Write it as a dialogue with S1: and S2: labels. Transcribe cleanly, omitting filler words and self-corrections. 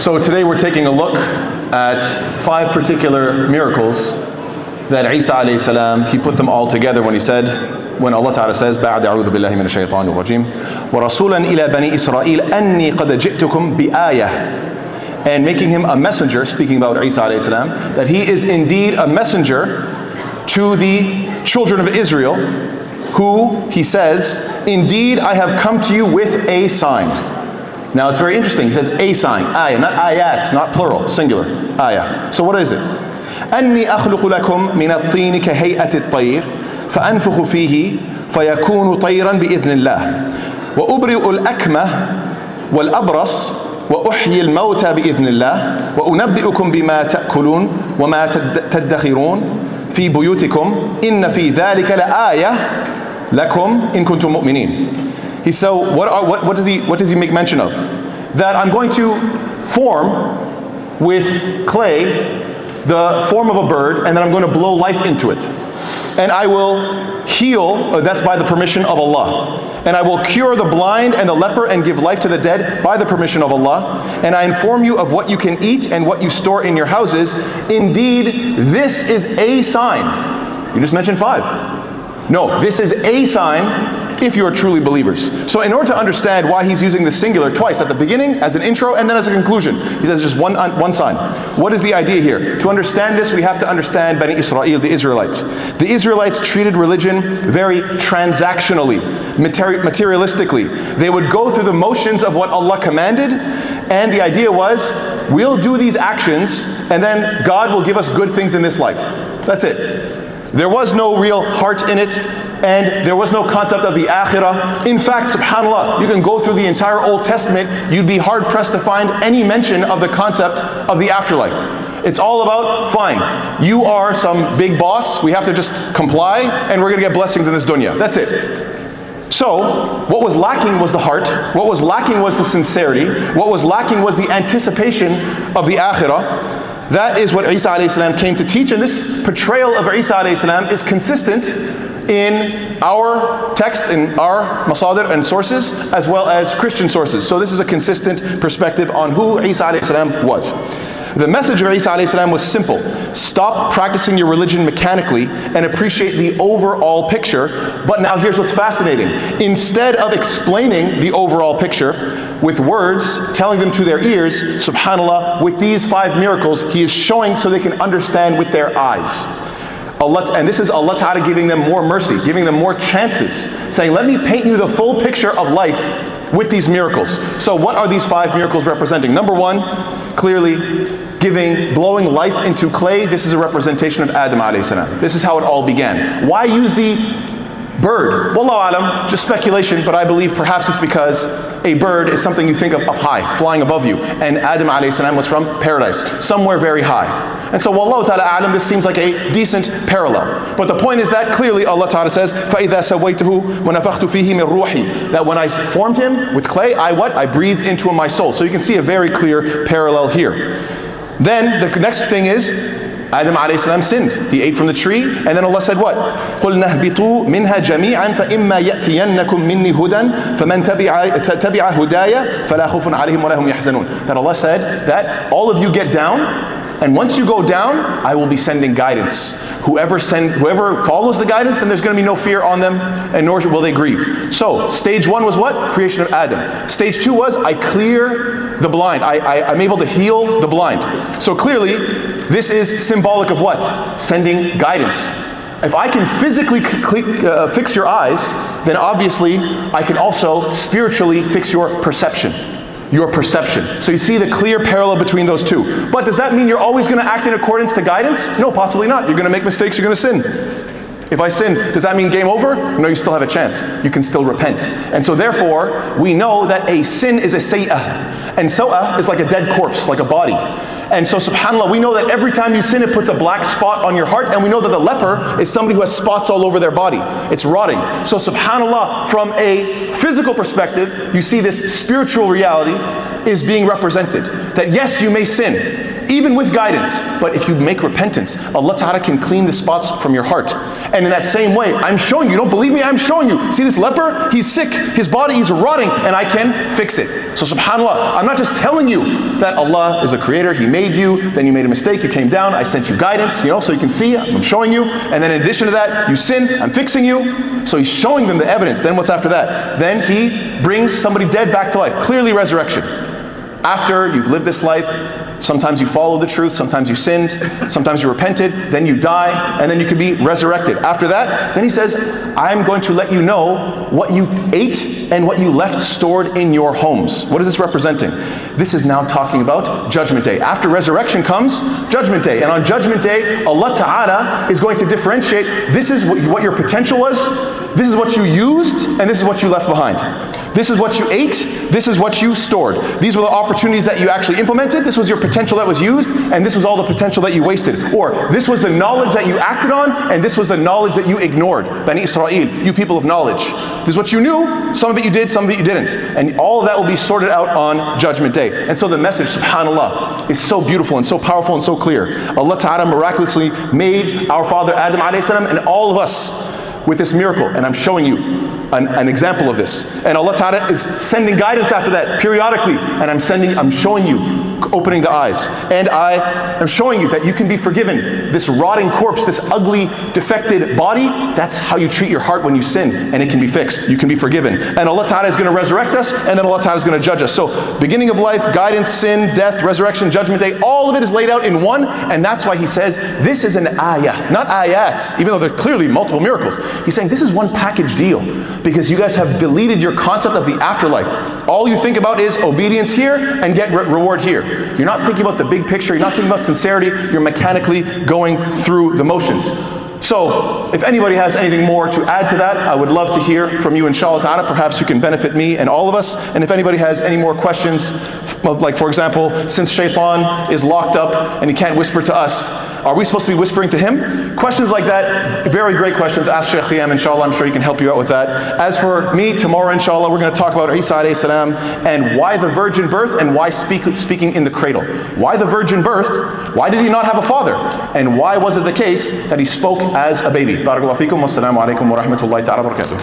S1: So today we're taking a look at 5 particular miracles that Isa alayhi salam, he put them all together when he said, when Allah Ta'ala says, بعد أعوذ بالله من الشيطان الرجيم ورسولا إلى بني إسرائيل أني قد جئتكم بآية, and making him a messenger, speaking about Isa alayhi salam, that he is indeed a messenger to the children of Israel, who he says, indeed I have come to you with a sign. Now it's very interesting, he says a sign, ayah, not ayat, not plural, singular, ayah. So what is it? أني أخلق لكم من الطين كهيئة الطير فأنفخ فيه فيكون طيرا بإذن الله وأبرئ الأكمة والأبرص وأحيي الموتى بإذن الله وأنبئكم بما تأكلون وما تدخرون في بيوتكم إن في ذلك لآية لكم إن كنتم مؤمنين. So what does he make mention of? That I'm going to form with clay the form of a bird, and then I'm going to blow life into it. And I will heal, that's by the permission of Allah. And I will cure the blind and the leper and give life to the dead by the permission of Allah. And I inform you of what you can eat and what you store in your houses. Indeed, this is a sign. You just mentioned 5. No, this is a sign if you are truly believers. So in order to understand why he's using the singular twice, at the beginning as an intro and then as a conclusion, he says just one sign. What is the idea here? To understand this, we have to understand Bani Israel, the Israelites. The Israelites treated religion very transactionally, materialistically. They would go through the motions of what Allah commanded, and the idea was, we'll do these actions and then God will give us good things in this life. That's it. There was no real heart in it, and there was no concept of the akhirah. In fact, subhanAllah, you can go through the entire Old Testament, you'd be hard pressed to find any mention of the concept of the afterlife. It's all about, fine, you are some big boss, we have to just comply, and we're going to get blessings in this dunya. That's it. So, what was lacking was the heart, what was lacking was the sincerity, what was lacking was the anticipation of the akhirah. That is what Isa alayhi salam came to teach, and this portrayal of Isa alayhi salam is consistent in our texts, in our masadir and sources, as well as Christian sources. So this is a consistent perspective on who Isa alayhi salam was. The message of Isa alayhi salam was simple. Stop practicing your religion mechanically and appreciate the overall picture. But now here's what's fascinating. Instead of explaining the overall picture with words, telling them to their ears, subhanAllah, with these 5 miracles, he is showing so they can understand with their eyes. Allah, and this is Allah Ta'ala giving them more mercy, giving them more chances, saying, let me paint you the full picture of life with these miracles. So what are these 5 miracles representing? Number 1, clearly blowing life into clay. This is a representation of Adam alayhi salam. This is how it all began. Why use the bird? Wallahu alam, just speculation, but I believe perhaps it's because a bird is something you think of up high, flying above you, and Adam alayhi salam was from paradise, somewhere very high. And so wallahu ta'ala alam, this seems like a decent parallel. But the point is that clearly Allah Ta'ala says, فَإِذَا سَوَّيْتُهُ وَنَفَخْتُ فِيهِ مِنْ رُوحِي, that when I formed him with clay, I breathed into him my soul. So you can see a very clear parallel here. Then the next thing is, Adam alayhi salam sinned. He ate from the tree, and then Allah said what? قُلْ نَهْبِطُوا مِنْهَا جَمِيعًا فَإِمَّا يَأْتِيَنَّكُمْ مِنِّي هُدًى فَمَنْ تَبِعَ هُدَايَ فَلَا خَوْفٌ عَلَيْهِمْ وَلَا هُمْ يَحْزَنُونَ. That Allah said that all of you get down, and once you go down, I will be sending guidance. Whoever follows the guidance, then there's going to be no fear on them, and nor will they grieve. So, stage 1 was what? Creation of Adam. Stage 2 was, I clear the blind. I'm able to heal the blind. So clearly, this is symbolic of what? Sending guidance. If I can physically fix your eyes, then obviously I can also spiritually fix your perception. So you see the clear parallel between those two. But does that mean you're always going to act in accordance to guidance? No, possibly not. You're going to make mistakes, you're going to sin. If I sin, does that mean game over? No, you still have a chance. You can still repent. And so therefore, we know that a sin is a say'ah. And saw'ah is like a dead corpse, like a body. And so subhanAllah, we know that every time you sin, it puts a black spot on your heart, and we know that the leper is somebody who has spots all over their body. It's rotting. So subhanAllah, from a physical perspective, you see this spiritual reality is being represented. That yes, you may sin, even with guidance. But if you make repentance, Allah Ta'ala can clean the spots from your heart. And in that same way, I'm showing you, don't believe me, I'm showing you. See this leper? He's sick, his body is rotting, and I can fix it. So subhanAllah, I'm not just telling you that Allah is the creator, He made you, then you made a mistake, you came down, I sent you guidance, so you can see, I'm showing you. And then in addition to that, you sin, I'm fixing you. So He's showing them the evidence. Then what's after that? Then He brings somebody dead back to life. Clearly resurrection. After you've lived this life, sometimes you followed the truth, sometimes you sinned, sometimes you repented, then you die, and then you can be resurrected. After that, then He says, I'm going to let you know what you ate and what you left stored in your homes. What is this representing? This is now talking about Judgment Day. After resurrection comes Judgment Day. And on Judgment Day, Allah Ta'ala is going to differentiate, this is what your potential was, this is what you used, and this is what you left behind. This is what you ate, this is what you stored. These were the opportunities that you actually implemented, this was your potential that was used, and this was all the potential that you wasted. Or this was the knowledge that you acted on, and this was the knowledge that you ignored. Bani Israel, you people of knowledge. This is what you knew, some of it you did, some of it you didn't. And all of that will be sorted out on Judgment Day. And so the message, subhanAllah, is so beautiful and so powerful and so clear. Allah Ta'ala miraculously made our father Adam alayhi salam and all of us with this miracle, and I'm showing you an example of this. And Allah Ta'ala is sending guidance after that periodically, and I'm showing you, opening the eyes. And I am showing you that you can be forgiven. This rotting corpse, this ugly, defected body, that's how you treat your heart when you sin, and it can be fixed. You can be forgiven. And Allah Ta'ala is going to resurrect us, and then Allah Ta'ala is going to judge us. So, beginning of life, guidance, sin, death, resurrection, Judgment Day, all of it is laid out in one, and that's why He says, this is an ayah, not ayat, even though there are clearly multiple miracles. He's saying, this is one package deal, because you guys have deleted your concept of the afterlife. All you think about is obedience here and get reward here. You're not thinking about the big picture, you're not thinking about sincerity, you're mechanically going through the motions. So, if anybody has anything more to add to that, I would love to hear from you, inshallah ta'ala. Perhaps you can benefit me and all of us. And if anybody has any more questions, like for example, since Shaitan is locked up and he can't whisper to us, are we supposed to be whispering to him? Questions like that, very great questions. Ask Shaykh Khiyam, inshallah, I'm sure he can help you out with that. As for me, tomorrow, inshallah, we're going to talk about Isa alayhi salam and why the virgin birth and why speaking in the cradle. Why the virgin birth? Why did he not have a father? And why was it the case that he spoke as a baby? Barakallahu feekum. Wassalamu alaikum wa rahmatullahi ta'ala wa barakatuh.